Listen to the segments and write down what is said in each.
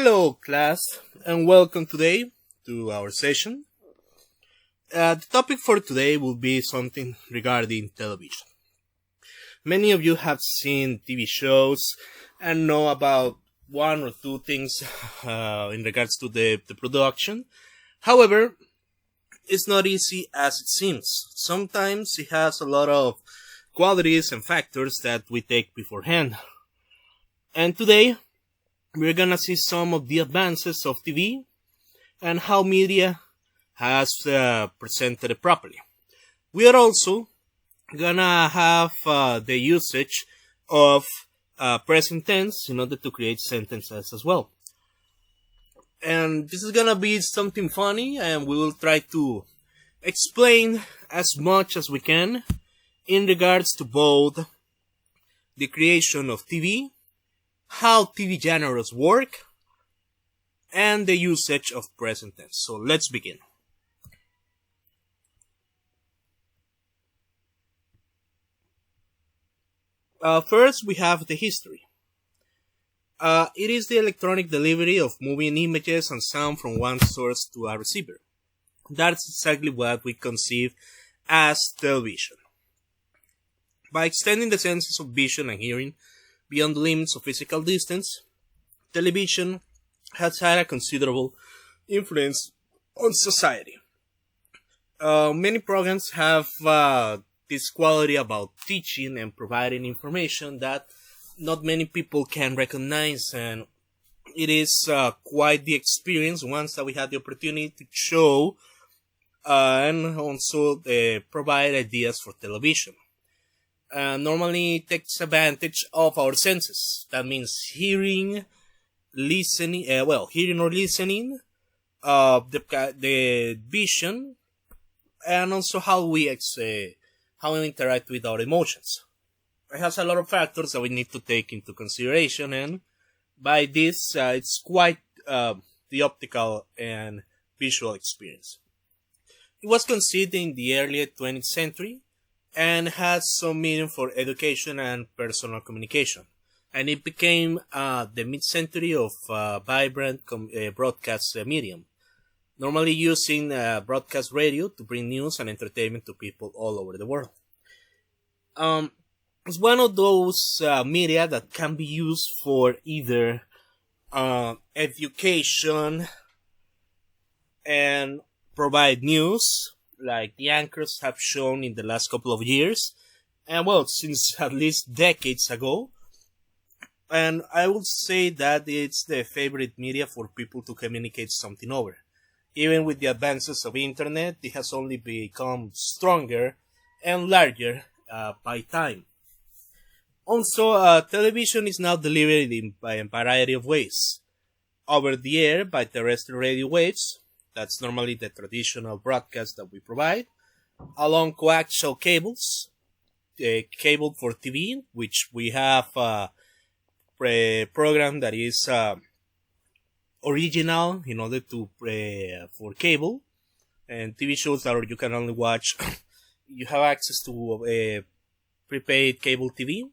Hello, class, and welcome today to our session. The topic for today will be something regarding television. Many of you have seen TV shows and know about one or two things in regards to the production. However, it's not easy as it seems. Sometimes it has a lot of qualities and factors that we take beforehand. And today, we're gonna see some of the advances of TV and how media has presented it properly. We are also gonna have the usage of present tense in order to create sentences as well. And this is gonna be something funny, and we will try to explain as much as we can in regards to both the creation of TV, how TV genres work, and the usage of present tense. So let's begin. First, we have the history. It is the electronic delivery of moving images and sound from one source to a receiver. That's exactly what we conceive as television. By extending the senses of vision and hearing beyond the limits of physical distance, television has had a considerable influence on society. Many programs have this quality about teaching and providing information that not many people can recognize, and it is quite the experience once that we had the opportunity to show and also provide ideas for television. Normally it takes advantage of our senses. That means hearing, listening, hearing or listening, the vision, and also how we interact with our emotions. It has a lot of factors that we need to take into consideration, and by this, it's quite the optical and visual experience. It was conceived in the early 20th century and has some meaning for education and personal communication. And it became the mid-century of vibrant broadcast medium, normally using broadcast radio to bring news and entertainment to people all over the world. It's one of those media that can be used for either education and provide news, like the anchors have shown in the last couple of years, and since at least decades ago. And I would say that it's the favorite media for people to communicate something over. Even with the advances of internet, it has only become stronger and larger by time. Also, television is now delivered by a variety of ways. Over the air by terrestrial radio waves, that's normally the traditional broadcast that we provide, along coaxial cables, cable for TV, which we have a program that is original in order to for cable, and TV shows that you can only watch. You have access to prepaid cable TV,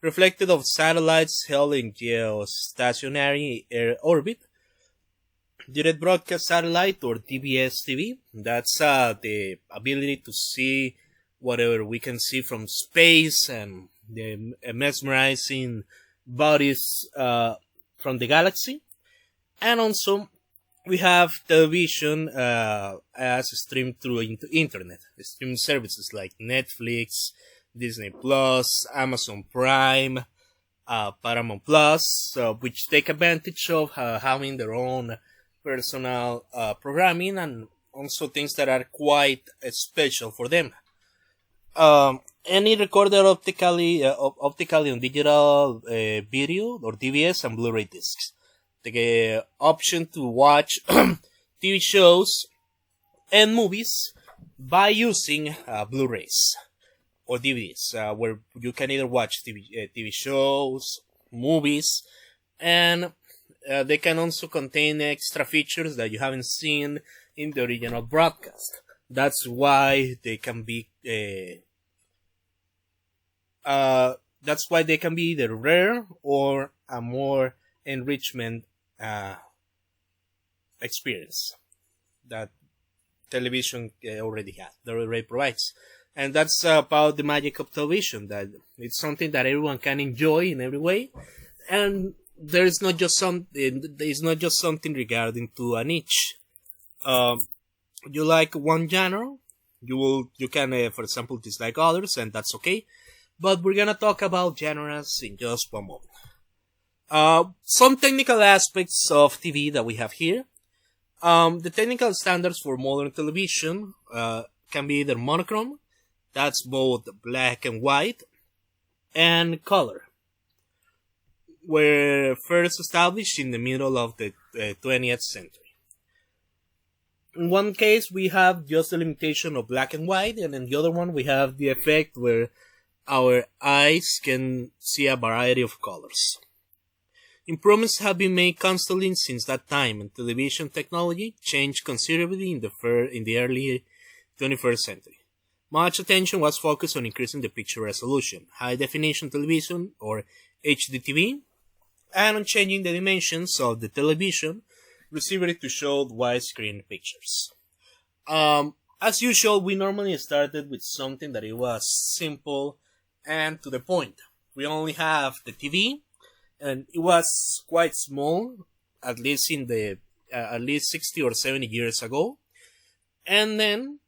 reflected of satellites held in geostationary air orbit, direct broadcast satellite or DBS TV. That's the ability to see whatever we can see from space and the mesmerizing bodies from the galaxy. And also we have television as streamed through internet, streaming services like Netflix, Disney Plus, Amazon Prime, Paramount Plus, which take advantage of having their own personal programming and also things that are quite special for them. Any recorded optically on digital video or DVS and Blu-ray discs. The option to watch TV shows and movies by using Blu-rays or DVDs, where you can either watch TV shows, movies, and they can also contain extra features that you haven't seen in the original broadcast. That's why they can be either rare or a more enrichment uh, experience that television already provides. And that's about the magic of television, that it's something that everyone can enjoy in every way. And it's not just something regarding to a niche. Um, you like one genre, you can, for example, dislike others, and that's okay. But we're gonna talk about genres in just one moment. Some technical aspects of TV that we have here. The technical standards for modern television can be either monochrome, that's both black and white, and color, were first established in the middle of the 20th century. In one case, we have just the limitation of black and white, and in the other one, we have the effect where our eyes can see a variety of colors. Improvements have been made constantly since that time, and television technology changed considerably in the early 21st century. Much attention was focused on increasing the picture resolution, high-definition television, or HDTV, and on changing the dimensions of the television receiver to show widescreen pictures. As usual, we normally started with something that it was simple and to the point. We only have the TV, and it was quite small, at least at least 60 or 70 years ago, and then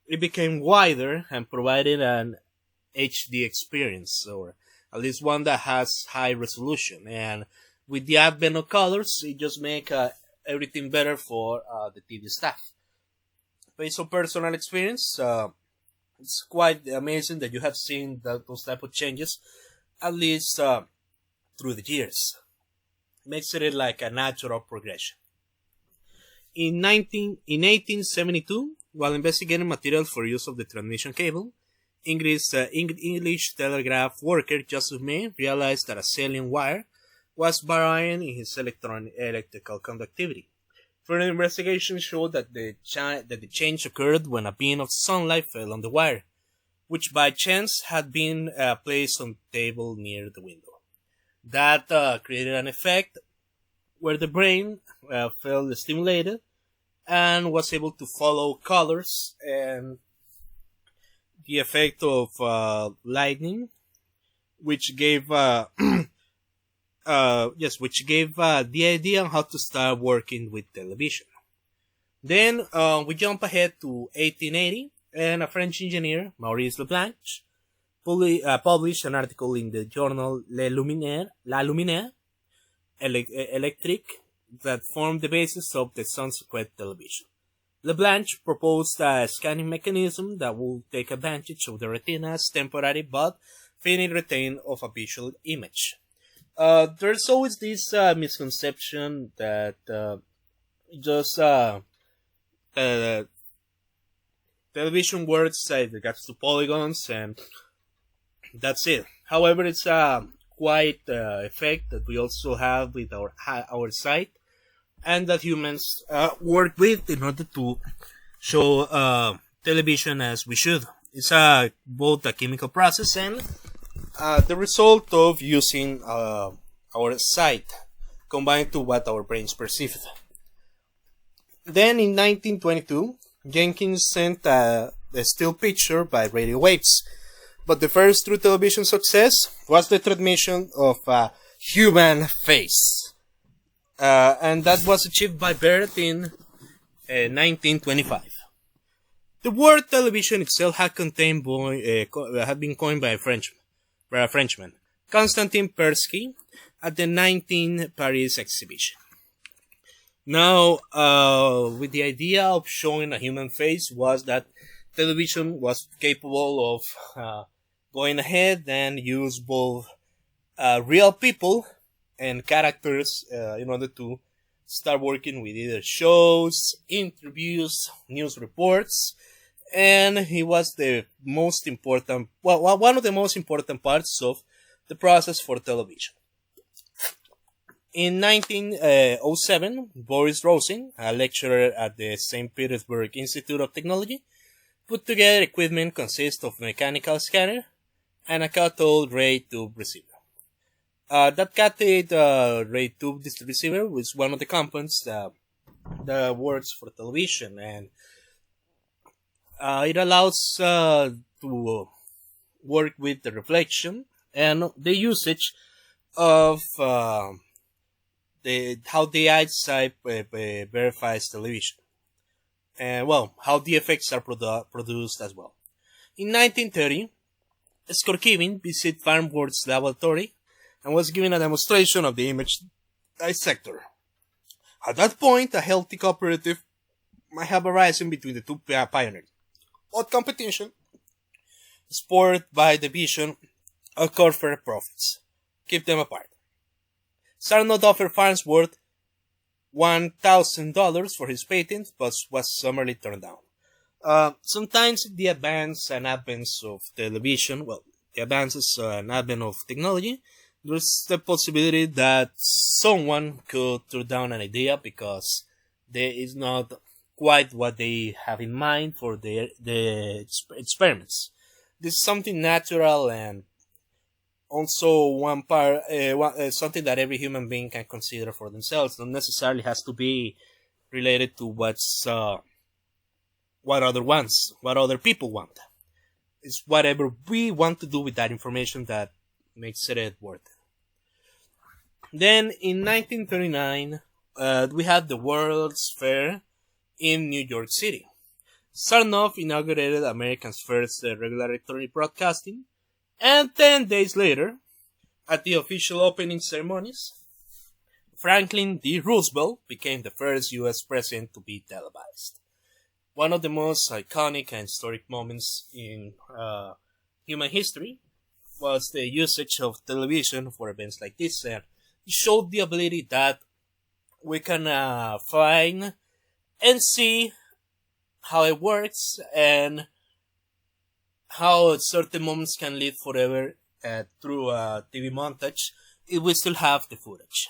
it became wider and provided an HD experience, or at least one that has high resolution. And with the advent of colors, it just make everything better for the TV staff. Based on personal experience, it's quite amazing that you have seen those type of changes, at least through the years. Makes it like a natural progression. In 1872, while investigating materials for use of the transmission cable, English telegraph worker Joseph May realized that a salient wire was varying in his electrical conductivity. Further investigation showed that the change occurred when a beam of sunlight fell on the wire, which by chance had been placed on the table near the window. That created an effect where the brain felt stimulated and was able to follow colors, and the effect of lightning, which gave the idea on how to start working with television. Then we jump ahead to 1880, and a French engineer, Maurice Leblanc, published an article in the journal La Luminaire Electrique that formed the basis of the subsequent television. Leblanc proposed a scanning mechanism that would take advantage of the retina's temporary but finite retain of a visual image. There's always this misconception that television works in regards to polygons, and that's it. However, it's quite effect that we also have with our sight, and that humans work with in order to show television as we should. It's both a chemical process and the result of using our sight combined to what our brains perceive. Then in 1922, Jenkins sent a still picture by radio waves, but the first true television success was the transmission of a human face. And that was achieved by Barrett in 1925. The word television itself had been coined by a Frenchman, Constantin Persky, at the 19 Paris exhibition. Now, with the idea of showing a human face was that television was capable of going ahead and use both real people and characters in order to start working with either shows, interviews, news reports, and he was the most important, one of the most important parts of the process for television. In 1907, Boris Rosin, a lecturer at the St. Petersburg Institute of Technology, put together equipment consist of a mechanical scanner and a cathode ray tube receiver. That cathode ray tube receiver was one of the components that works for television, and it allows to work with the reflection and the usage of how the eyesight verifies television, and how the effects are produced as well. In 1930, Skorkivin visited Farnworth's laboratory and was given a demonstration of the image dissector. At that point, a healthy cooperative might have arisen between the two pioneers, but competition, spurred by the vision of corporate profits, kept them apart. Sarnoff offered Farnsworth $1,000 for his patent, but was summarily turned down. Sometimes the advance and advance of television, the advances and advent of technology, there's the possibility that someone could turn down an idea because there is not quite what they have in mind for the experiments. This is something natural and also something that every human being can consider for themselves. Not necessarily has to be related to what other people want. It's whatever we want to do with that information that makes it worth it. Then in 1939, we had the World's Fair in New York City. Sarnoff inaugurated America's first regulatory broadcasting, and 10 days later, at the official opening ceremonies, Franklin D. Roosevelt became the first U.S. president to be televised. One of the most iconic and historic moments in human history was the usage of television for events like this, and it showed the ability that we can find and see how it works and how certain moments can live forever through a TV montage if we still have the footage.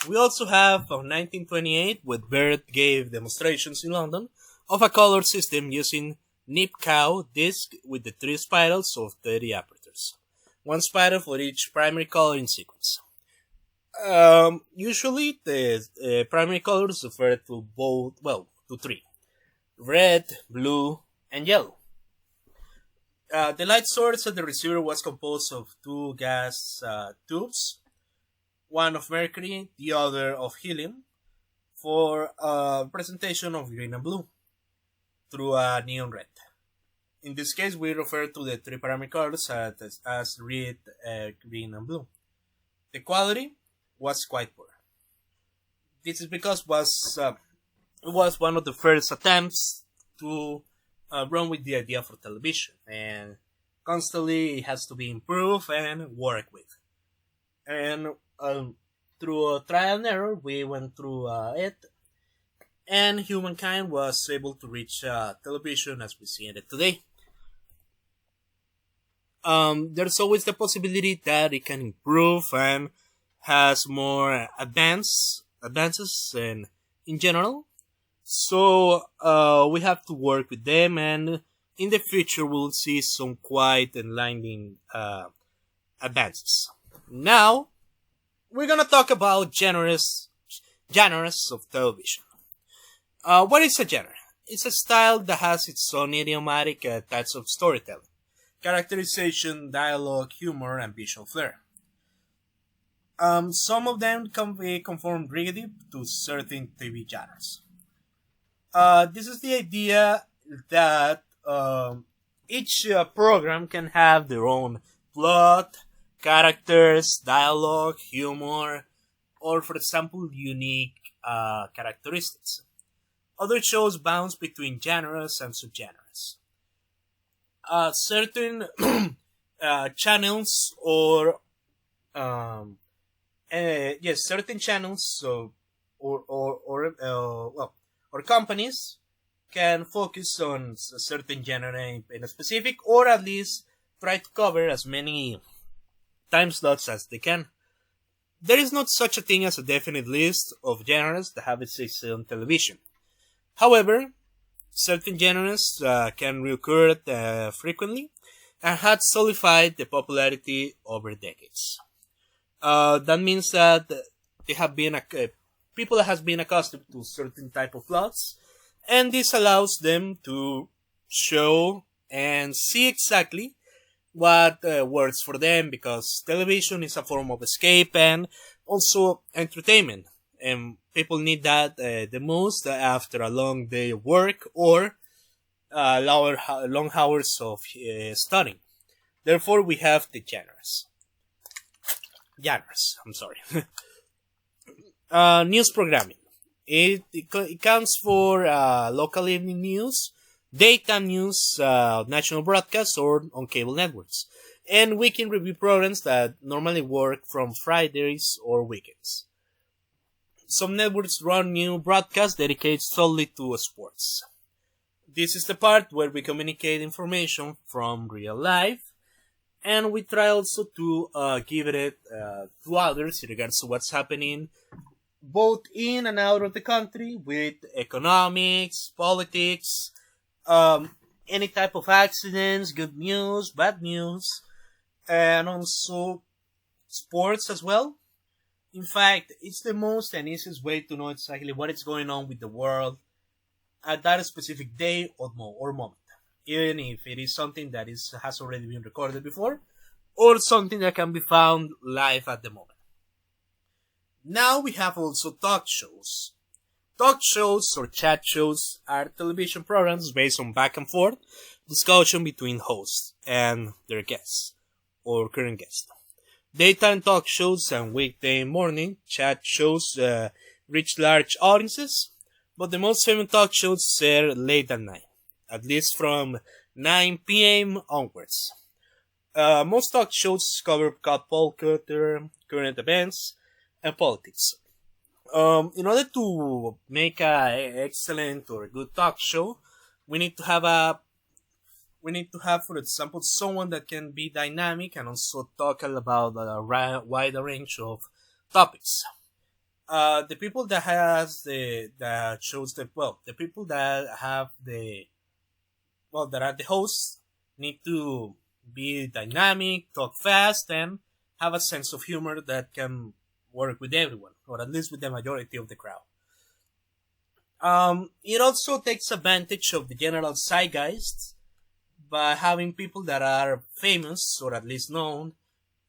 We also have from 1928 when Baird gave demonstrations in London of a color system using Nip-Cow disc with the 3 spirals of 30 apertures, 1 spiral for each primary color in sequence. Usually the primary colors refer to to 3: red, blue, and yellow. The light source of the receiver was composed of 2 gas tubes, one of mercury, the other of helium, for presentation of green and blue through a neon red. In this case, we refer to the 3 primary colors as red, green, and blue. The quality was quite poor. This is because it was one of the first attempts to run with the idea for television, and constantly it has to be improved and worked with. And through a trial and error, we went through it, and humankind was able to reach television as we see it today. There's always the possibility that it can improve and has more advances and in general. So we have to work with them, and in the future we'll see some quite enlightening advances. Now we're gonna talk about genres of television. What is a genre? It's a style that has its own idiomatic types of storytelling, characterization, dialogue, humor, and visual flair. Some of them can be conformed rigidly to certain TV genres. This is the idea that each program can have their own plot, characters, dialogue, humor, or for example, unique characteristics. Other shows bounce between genres and subgenres. Certain channels certain channels or companies can focus on a certain genre in a specific, or at least try to cover as many time slots as they can. There is not such a thing as a definite list of genres that have existed on television. However, certain genres can reoccur frequently, and had solidified the popularity over decades. That means that they have been people has been accustomed to certain type of plots, and this allows them to show and see exactly what works for them, because television is a form of escape and also entertainment, and people need that the most after a long day of work or long hours of studying. Therefore, we have the genres. Genres, I'm sorry. News programming. It counts for local evening news, daytime news, national broadcasts, or on cable networks, and weekend review programs that normally work from Fridays or weekends. Some networks run new broadcasts dedicated solely to sports. This is the part where we communicate information from real life, and we try also to give it to others in regards to what's happening both in and out of the country with economics, politics, any type of accidents, good news, bad news, and also sports as well. In fact, it's the most and easiest way to know exactly what is going on with the world at that specific day or moment, even if it is something that has already been recorded before, or something that can be found live at the moment. Now we have also talk shows. Talk shows or chat shows are television programs based on back and forth discussion between hosts and their guests or current guests. Daytime talk shows and weekday morning chat shows reach large audiences, but the most famous talk shows air late at night, at least from 9 p.m. onwards. Most talk shows cover pop culture, current events, and politics. In order to make a excellent or a good talk show, we need to have, for example, someone that can be dynamic and also talk about a wide range of topics. The people that has that shows the people that have that are the hosts need to be dynamic, talk fast, and have a sense of humor that can work with everyone, or at least with the majority of the crowd. It also takes advantage of the general zeitgeist by having people that are famous or at least known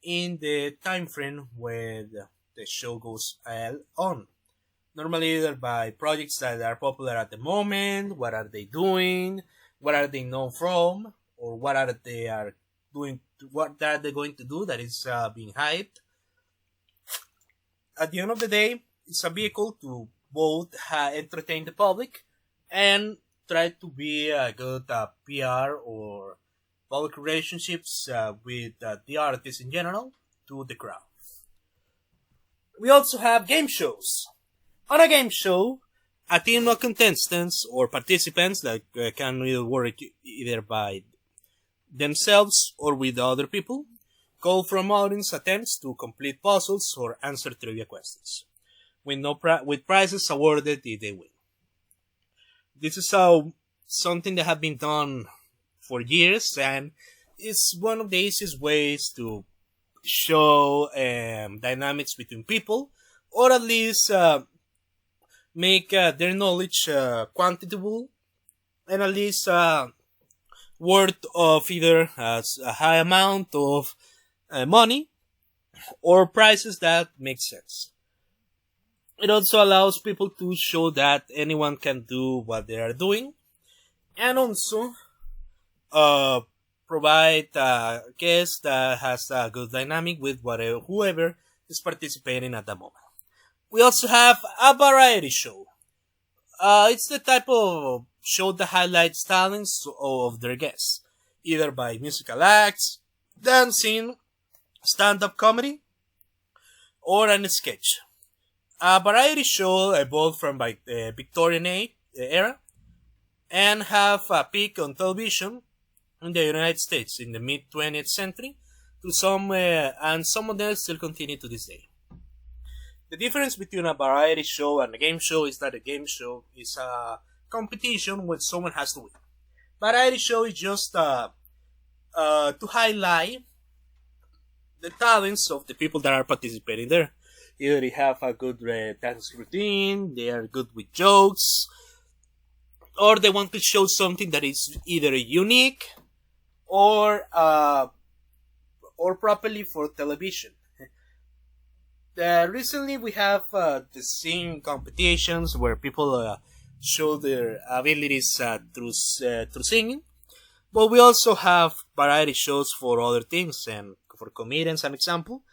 in the time frame where the show goes on. Normally either by projects that are popular at the moment, what are they doing, what are they known from, or what are they going to do that is being hyped. At the end of the day, it's a vehicle to both entertain the public and try to be a good PR or public relationships with the artists in general to the crowd. We also have game shows. On a game show, a team of contestants or participants that can work either by themselves or with other people call from audience attempts to complete puzzles or answer trivia questions, with prizes awarded if they win. This is something that have been done for years, and it's one of the easiest ways to show dynamics between people, or at least make their knowledge quantitable, and at least worth of either a high amount of money or prices that make sense. It also allows people to show that anyone can do what they are doing, and also provide a guest that has a good dynamic with whoever is participating at the moment. We also have a variety show. It's the type of show that highlights talents of their guests, either by musical acts, dancing, stand-up comedy, or a sketch. A variety show evolved from the Victorian era and have a peak on television in the United States in the mid-20th century to and some of them still continue to this day. The difference between a variety show and a game show is that a game show is a competition where someone has to win. Variety show is just to highlight the talents of the people that are participating there. Either they have a good dance routine, they are good with jokes, or they want to show something that is either unique or properly for television. Recently, we have the singing competitions where people show their abilities through singing, but we also have variety shows for other things and for comedians. An example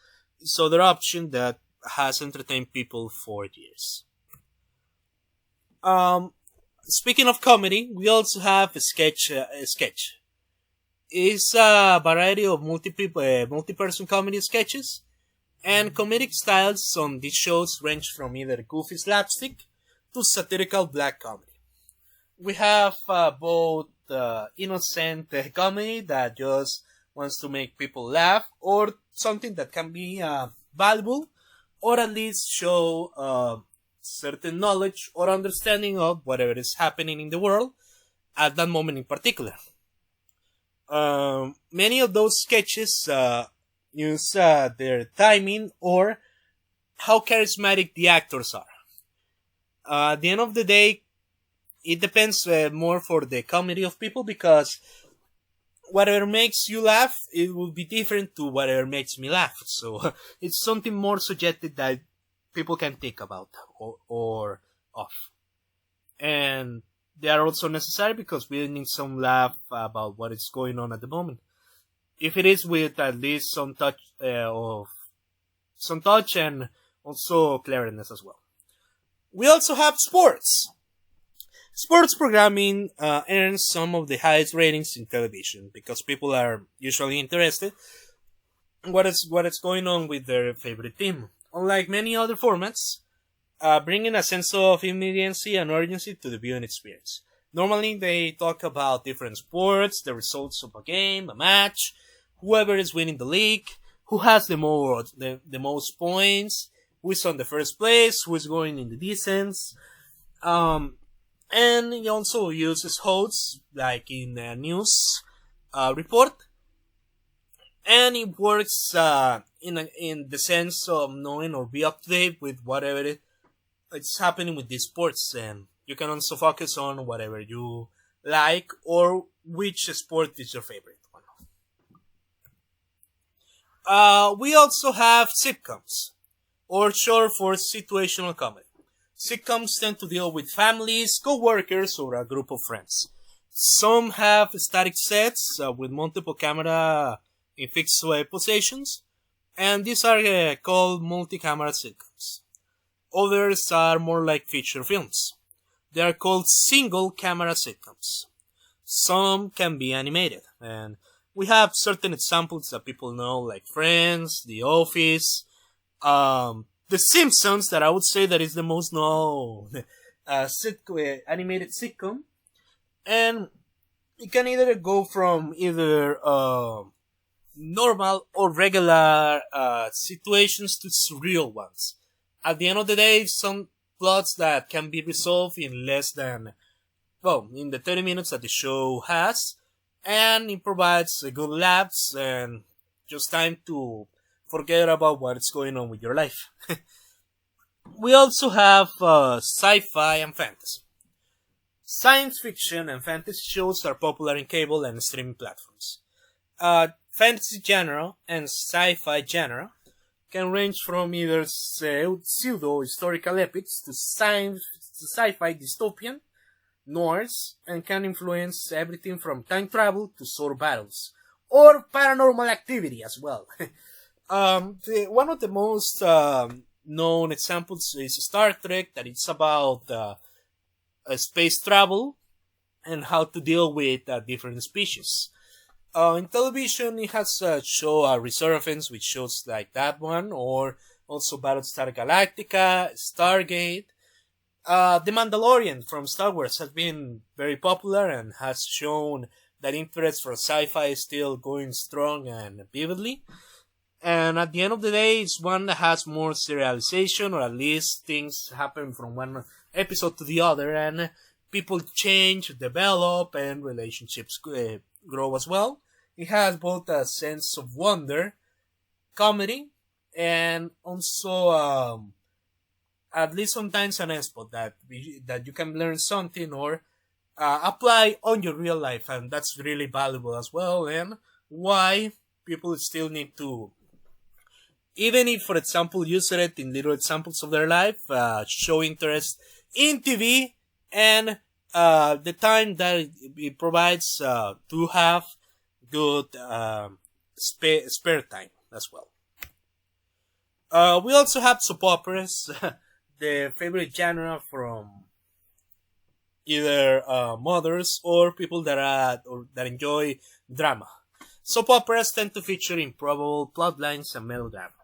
is other option that has entertained people for years. Um, Speaking of comedy, we also have a sketch. A sketch is a variety of multi-person comedy sketches, and comedic styles on these shows range from either goofy slapstick to satirical black comedy. We have both innocent comedy that just wants to make people laugh, or something that can be valuable, or at least show certain knowledge or understanding of whatever is happening in the world at that moment in particular. Many of those sketches use their timing or how charismatic the actors are. At the end of the day, it depends more for the comedy of people, because whatever makes you laugh, it will be different to whatever makes me laugh. So it's something more subjective that people can think about or of. And they are also necessary because we need some laugh about what is going on at the moment. If it is with at least some touch and also cleverness as well. We also have sports. Sports programming earns some of the highest ratings in television because people are usually interested in what is going on with their favorite team. Unlike many other formats, bringing a sense of immediacy and urgency to the viewing experience. Normally, they talk about different sports, the results of a game, a match, whoever is winning the league, who has the most points, who is on the first place, who is going in the distance. And he also uses hosts, like in a news report. And it works in the sense of knowing or be up to date with whatever it's happening with these sports. And you can also focus on whatever you like or which sport is your favorite one. We also have sitcoms, or short for situational comedy. Sitcoms tend to deal with families, co-workers, or a group of friends. Some have static sets with multiple camera in fixed positions, and these are called multi-camera sitcoms. Others are more like feature films. They are called single-camera sitcoms. Some can be animated, and we have certain examples that people know, like Friends, The Office, The Simpsons, that I would say that is the most known animated sitcom. And it can either go from either normal or regular situations to surreal ones. At the end of the day, some plots that can be resolved in less than, in the 30 minutes that the show has, and it provides good laughs and just time to forget about what's going on with your life. We also have sci-fi and fantasy. Science fiction and fantasy shows are popular in cable and streaming platforms. Fantasy genre and sci-fi genre can range from either pseudo-historical epics to sci-fi dystopian noirs, and can influence everything from time travel to sword battles, or paranormal activity as well. One of the most known examples is Star Trek, that it's about space travel and how to deal with different species. In television, it has a show, Resurgence, which shows like that one, or also Battlestar Galactica, Stargate. The Mandalorian from Star Wars has been very popular and has shown that interest for sci-fi is still going strong and vividly. And at the end of the day, it's one that has more serialization, or at least things happen from one episode to the other, and people change, develop, and relationships grow as well. It has both a sense of wonder, comedy, and also at least sometimes an spot that you can learn something or apply on your real life, and that's really valuable as well. And why people still need to, even if, for example, use it in little examples of their life, show interest in TV and the time that it provides to have good spare time as well. We also have soap operas, the favorite genre from either mothers or people that enjoy drama. Soap operas tend to feature improbable plotlines and melodrama.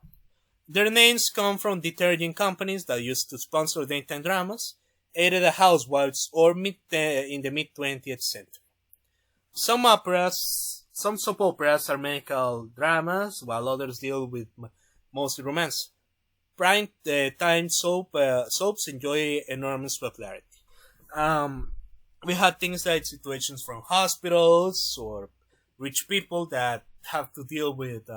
Their names come from detergent companies that used to sponsor daytime dramas, aided the housewives in the mid 20th century. Some soap operas are medical dramas, while others deal with mostly romance. Prime time soaps enjoy enormous popularity. We had things like situations from hospitals or rich people that have to deal with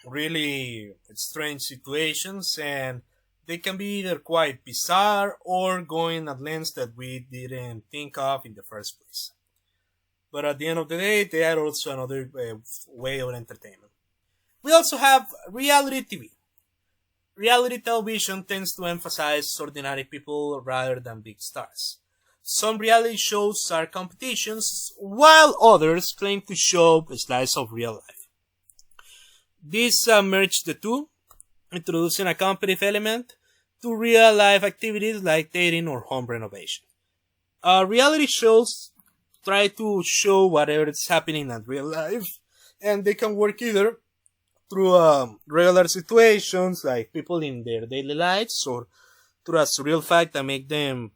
really strange situations, and they can be either quite bizarre or going at lengths that we didn't think of in the first place. But at the end of the day, they are also another way of entertainment. We also have reality TV. Reality television tends to emphasize ordinary people rather than big stars. Some reality shows are competitions, while others claim to show a slice of real life. This merged the two, introducing a competitive element to real life activities like dating or home renovation. Reality shows try to show whatever is happening in real life, and they can work either through regular situations like people in their daily lives or through a surreal fact that make them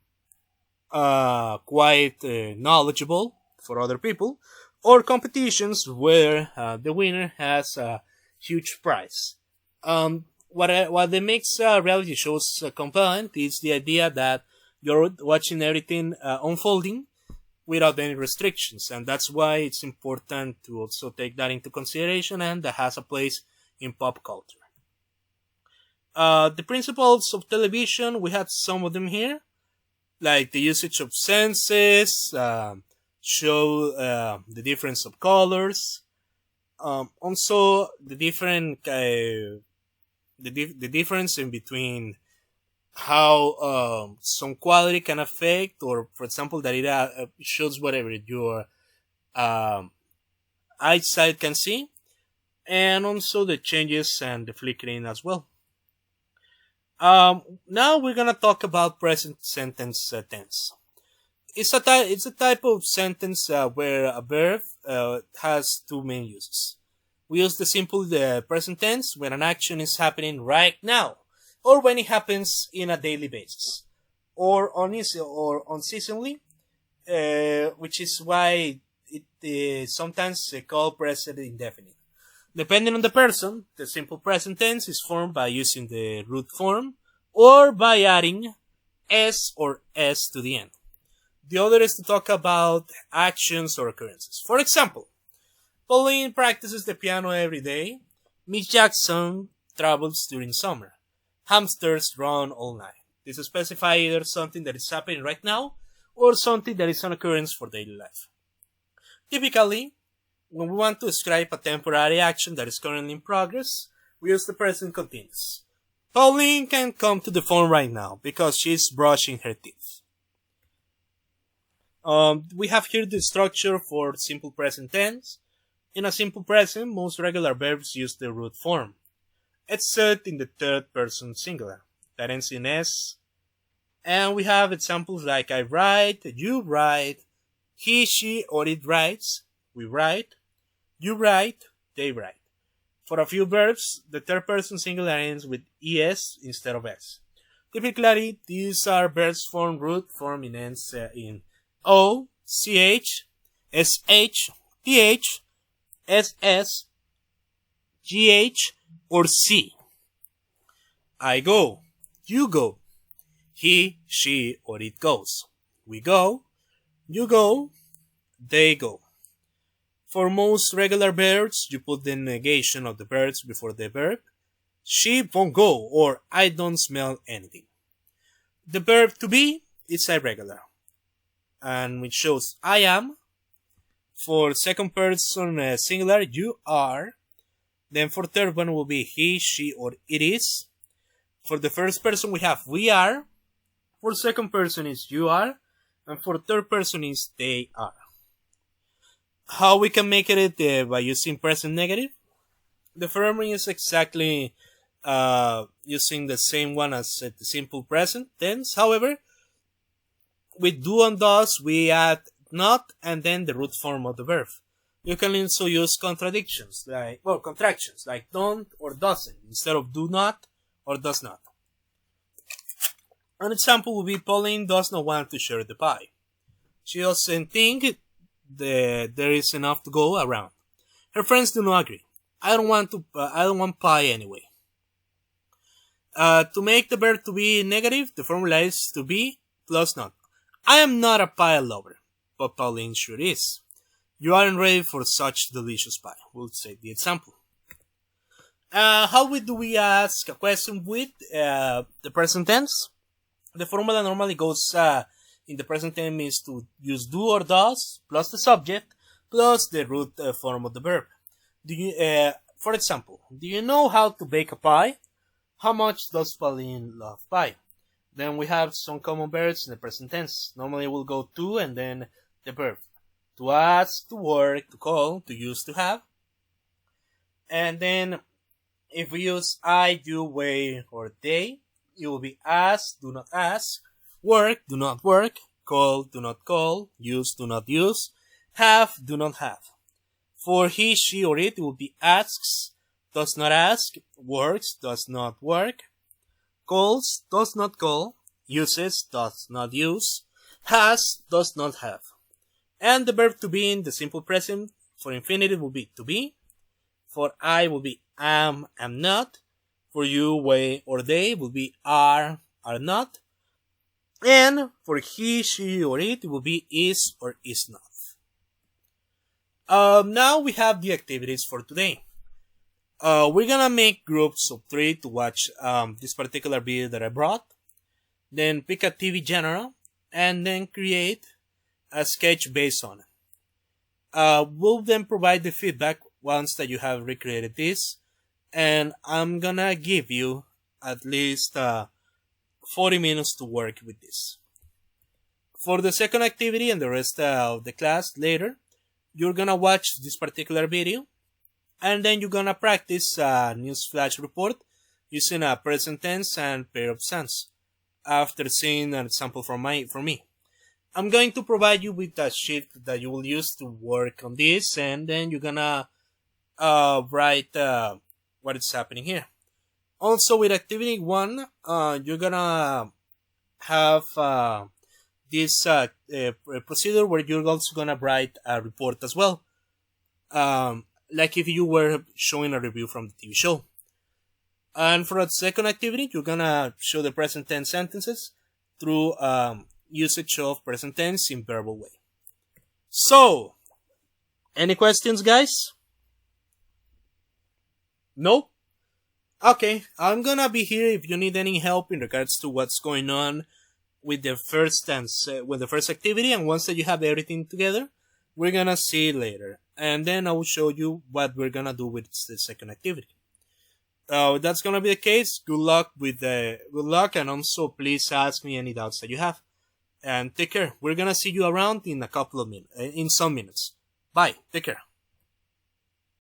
quite knowledgeable for other people, or competitions where the winner has a huge prize. What makes reality shows compelling is the idea that you're watching everything unfolding without any restrictions, and that's why it's important to also take that into consideration, and that has a place in pop culture. The principles of television, we have some of them here, like the usage of senses, show the difference of colors, also the difference in between how some quality can affect, or for example that it shows whatever your eyesight can see, and also the changes and the flickering as well. Now we're gonna talk about present sentence tense. It's a type of sentence where a verb has two main uses. We use the simple present tense when an action is happening right now, or when it happens in a daily basis, or unseasonally, which is why it is sometimes called present indefinite. Depending on the person, the simple present tense is formed by using the root form or by adding s or s to the end. The other is to talk about actions or occurrences. For example, Pauline practices the piano every day. Miss Jackson travels during summer. Hamsters run all night. This specifies either something that is happening right now or something that is an occurrence for daily life. Typically, when we want to describe a temporary action that is currently in progress, we use the present continuous. Pauline can come to the phone right now because she's brushing her teeth. We have here the structure for simple present tense. In a simple present, most regular verbs use the root form, except in the third person singular, that ends in s. And we have examples like I write, you write, he, she, or it writes, we write, you write, they write. For a few verbs, the third person singular ends with es instead of s. Typically, these are verbs form root form in ends in o, ch, sh, th, ss, gh, or c. I go, you go, he, she, or it goes. We go, you go, they go. For most regular verbs, you put the negation of the verbs before the verb. She won't go, or I don't smell anything. The verb to be is irregular, and which shows I am. For second person singular, you are. Then for third one will be he, she, or it is. For the first person we have we are. For second person is you are. And for third person is they are. How we can make it by using present negative? The forming is exactly using the same one as the simple present tense. However, with do and does, we add not and then the root form of the verb. You can also use contractions like don't or doesn't instead of do not or does not. An example would be Pauline does not want to share the pie. She doesn't think there is enough to go around. Her friends do not agree. I don't want pie anyway. To make the verb to be negative, the formula is to be plus not. I am not a pie lover, but Pauline sure is. You aren't ready for such delicious pie. We'll say the example. How do we ask a question with the present tense? The formula normally goes in the present tense is to use do or does plus the subject plus the root form of the verb. For example, do you know how to bake a pie? How much does Pauline love pie? Then we have some common verbs in the present tense. Normally we'll go to and then the verb. To ask, to work, to call, to use, to have. And then if we use I, you, we, or they, it will be ask, do not ask, work, do not work, call, do not call, use, do not use, have, do not have. For he, she, or it will be asks, does not ask, works, does not work, calls, does not call, uses, does not use, has, does not have. And the verb to be in the simple present for infinitive will be to be. For I will be am not. For you, we, or they will be are not. And for he, she, or it will be is or is not. Now we have the activities for today. We're gonna make groups of 3 to watch this particular video that I brought. Then pick a TV genre and then create a sketch based on it. We'll then provide the feedback once that you have recreated this, and I'm gonna give you at least 40 minutes to work with this. For the second activity and the rest of the class later, you're gonna watch this particular video, and then you're gonna practice news flash report using a present tense and pair of sense. After seeing an example from me, I'm going to provide you with a sheet that you will use to work on this, and then you're gonna write what is happening here. Also, with activity 1, you're gonna have this procedure where you're also gonna write a report as well, like if you were showing a review from the TV show. And for the second activity, you're gonna show the present tense sentences through usage of present tense in verbal way. So, any questions, guys? No? Okay, I'm gonna be here if you need any help in regards to what's going on with the first tense, with the first activity, and once that you have everything together, we're gonna see later. And then I will show you what we're gonna do with the second activity. That's gonna be the case. Good luck, and also please ask me any doubts that you have. And take care. We're gonna see you around in a couple of minutes, in some minutes. Bye. Take care.